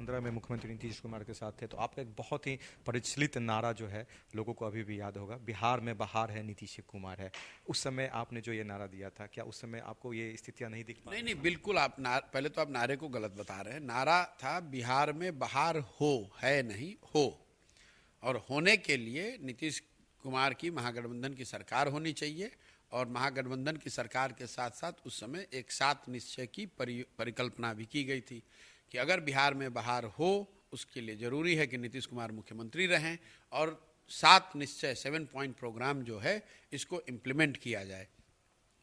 2015 में मुख्यमंत्री नीतीश कुमार के साथ थे, तो आपका एक बहुत ही प्रचलित नारा जो है लोगों को अभी भी याद होगा, बिहार में बहार है, नीतीश कुमार है। उस समय आपने जो ये नारा दिया था, क्या उस समय आपको ये स्थितियां नहीं दिख पा नहीं रही? नहीं, बिल्कुल आप पहले तो आप नारे को गलत बता रहे हैं। नारा था बिहार में बहार हो, है नहीं हो। और होने के लिए नीतीश कुमार की महागठबंधन की सरकार होनी चाहिए। और महागठबंधन की सरकार के साथ साथ उस समय एक 7 निश्चय की परिकल्पना भी की गई थी कि अगर बिहार में बहार हो, उसके लिए जरूरी है कि नीतीश कुमार मुख्यमंत्री रहें और 7 निश्चय 7 पॉइंट प्रोग्राम जो है इसको इम्प्लीमेंट किया जाए।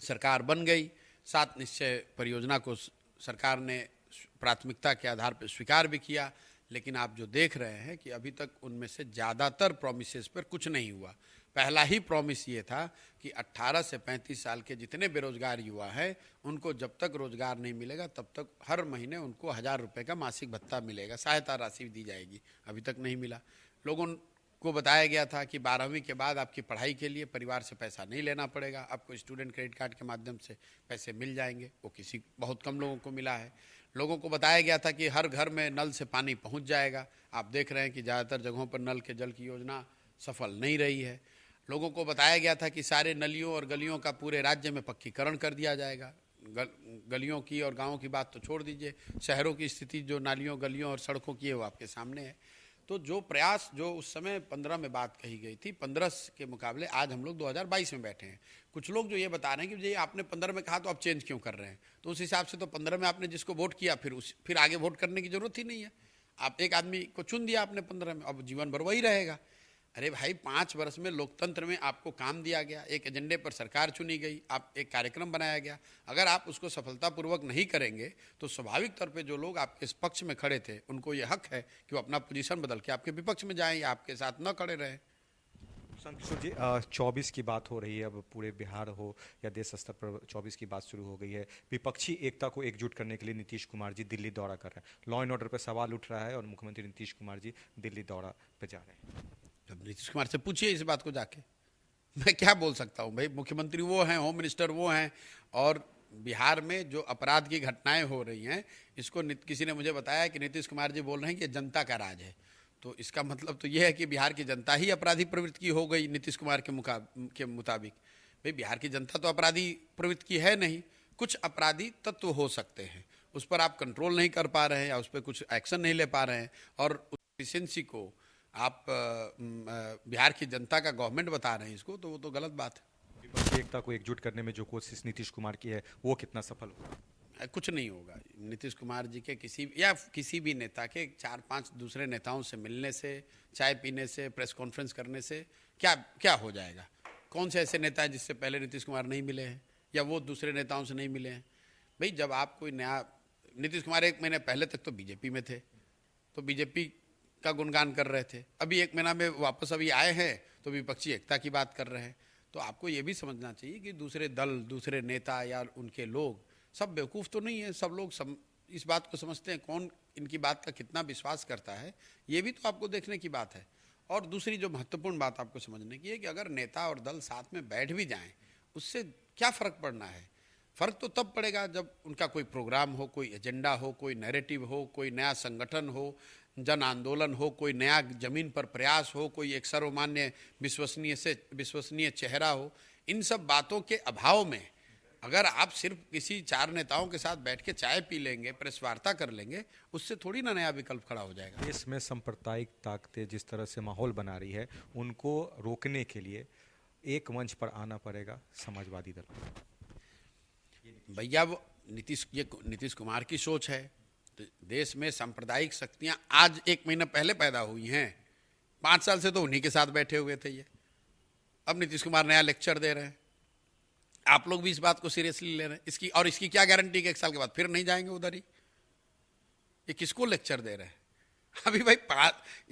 सरकार बन गई, 7 निश्चय परियोजना को सरकार ने प्राथमिकता के आधार पर स्वीकार भी किया। लेकिन आप जो देख रहे हैं कि अभी तक उनमें से ज़्यादातर प्रोमिसेस पर कुछ नहीं हुआ। पहला ही प्रॉमिस ये था कि 18 से 35 साल के जितने बेरोजगार युवा हैं उनको जब तक रोजगार नहीं मिलेगा तब तक हर महीने उनको 1000 रुपये का मासिक भत्ता मिलेगा, सहायता राशि दी जाएगी। अभी तक नहीं मिला। लोगों को बताया गया था कि 12वीं के बाद आपकी पढ़ाई के लिए परिवार से पैसा नहीं लेना पड़ेगा, आपको स्टूडेंट क्रेडिट कार्ड के माध्यम से पैसे मिल जाएंगे। वो बहुत कम लोगों को मिला है। लोगों को बताया गया था कि हर घर में नल से पानी पहुंच जाएगा। आप देख रहे हैं कि ज़्यादातर जगहों पर नल के जल की योजना सफल नहीं रही है। लोगों को बताया गया था कि सारे नलियों और गलियों का पूरे राज्य में पक्कीकरण कर दिया जाएगा। गलियों की और गाँवों की बात तो छोड़ दीजिए, शहरों की स्थिति जो नालियों, गलियों और सड़कों की है वो आपके सामने है। तो जो प्रयास जो उस समय 15 में बात कही गई थी, 15 के मुकाबले आज हम लोग 2022 में बैठे हैं। कुछ लोग जो ये बता रहे हैं कि ये आपने 15 में कहा तो आप चेंज क्यों कर रहे हैं, तो उस हिसाब से तो 15 में आपने जिसको वोट किया फिर आगे वोट करने की जरूरत ही नहीं है। आप एक आदमी को चुन दिया आपने 15 में, अब जीवन भर वही रहेगा। अरे भाई, 5 वर्ष में लोकतंत्र में आपको काम दिया गया, एक एजेंडे पर सरकार चुनी गई, आप एक कार्यक्रम बनाया गया। अगर आप उसको सफलतापूर्वक नहीं करेंगे तो स्वाभाविक तौर पे जो लोग आपके इस पक्ष में खड़े थे उनको ये हक है कि वो अपना पोजीशन बदल के आपके विपक्ष में जाएं या आपके साथ न खड़े रहें। किशोर जी, 24 की बात हो रही है, अब पूरे बिहार हो या देश स्तर पर 24 की बात शुरू हो गई है। विपक्षी एकता को एकजुट करने के लिए नीतीश कुमार जी दिल्ली दौरा कर रहे हैं। लॉ एंड ऑर्डर पर सवाल उठ रहा है और मुख्यमंत्री नीतीश कुमार जी दिल्ली दौरा पर जा रहे हैं। अब नीतीश कुमार से पूछिए इस बात को जाके, मैं क्या बोल सकता हूँ भाई। मुख्यमंत्री वो हैं, होम मिनिस्टर वो हैं, और बिहार में जो अपराध की घटनाएं हो रही हैं इसको किसी ने मुझे बताया कि नीतीश कुमार जी बोल रहे हैं कि जनता का राज है। तो इसका मतलब तो ये है कि बिहार की जनता ही अपराधी प्रवृत्ति की हो गई नीतीश कुमार के मुताबिक। भाई, बिहार की जनता तो अपराधी प्रवृत्ति की है नहीं। कुछ अपराधी तत्व हो सकते हैं, उस पर आप कंट्रोल नहीं कर पा रहे हैं या उस पर कुछ एक्शन नहीं ले पा रहे हैं, और एफिशिएंसी को आप बिहार की जनता का गवर्नमेंट बता रहे हैं इसको, तो वो तो गलत बात है। विपक्षी एकता को एकजुट करने में जो कोशिश नीतीश कुमार की है वो कितना सफल होगा? कुछ नहीं होगा। नीतीश कुमार जी के किसी भी नेता के 4-5 दूसरे नेताओं से मिलने से, चाय पीने से, प्रेस कॉन्फ्रेंस करने से क्या क्या हो जाएगा? कौन से ऐसे नेता हैं जिससे पहले नीतीश कुमार नहीं मिले हैं या वो दूसरे नेताओं से नहीं मिले हैं? भाई, जब आप कोई नया, नीतीश कुमार 1 महीने पहले तक तो बीजेपी में थे, तो बीजेपी का गुणगान कर रहे थे। अभी 1 महीना में वापस अभी आए हैं तो विपक्षी एकता की बात कर रहे हैं। तो आपको ये भी समझना चाहिए कि दूसरे दल, दूसरे नेता या उनके लोग सब बेवकूफ़ तो नहीं है। सब लोग इस बात को समझते हैं, कौन इनकी बात का कितना विश्वास करता है, ये भी तो आपको देखने की बात है। और दूसरी जो महत्वपूर्ण बात आपको समझने की है कि अगर नेता और दल साथ में बैठ भी जाएं, उससे क्या फ़र्क पड़ना है? फ़र्क तो तब पड़ेगा जब उनका कोई प्रोग्राम हो, कोई एजेंडा हो, कोई नैरेटिव हो, कोई नया संगठन हो, जन आंदोलन हो, कोई नया जमीन पर प्रयास हो, कोई एक सर्वमान्य विश्वसनीय चेहरा हो। इन सब बातों के अभाव में अगर आप सिर्फ किसी 4 नेताओं के साथ बैठ के चाय पी लेंगे, प्रेस वार्ता कर लेंगे, उससे थोड़ी ना नया विकल्प खड़ा हो जाएगा। देश में सांप्रदायिक ताकतें जिस तरह से माहौल बना रही है, उनको रोकने के लिए एक मंच पर आना पड़ेगा समाजवादी दल। भैया, वो नीतीश कुमार की सोच है। तो देश में सांप्रदायिक शक्तियां आज 1 महीना पहले पैदा हुई हैं। 5 साल से तो उन्हीं के साथ बैठे हुए थे ये। अब नीतीश कुमार नया लेक्चर दे रहे हैं। आप लोग भी इस बात को सीरियसली ले रहे हैं। इसकी क्या गारंटी कि 1 साल के बाद फिर नहीं जाएंगे उधर ही? ये किसको लेक्चर दे रहे हैं? अभी भाई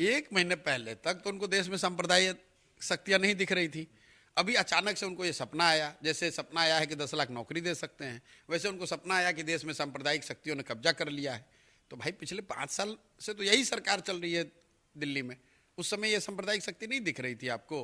1 महीने पहले तक तो उनको देश में सांप्रदायिक शक्तियां नहीं दिख रही थी। अभी अचानक से उनको ये सपना आया, जैसे सपना आया है कि 10 लाख नौकरी दे सकते हैं, वैसे उनको सपना आया कि देश में सांप्रदायिक शक्तियों ने कब्जा कर लिया है। तो भाई, पिछले 5 साल से तो यही सरकार चल रही है दिल्ली में। उस समय ये सांप्रदायिक शक्ति नहीं दिख रही थी आपको?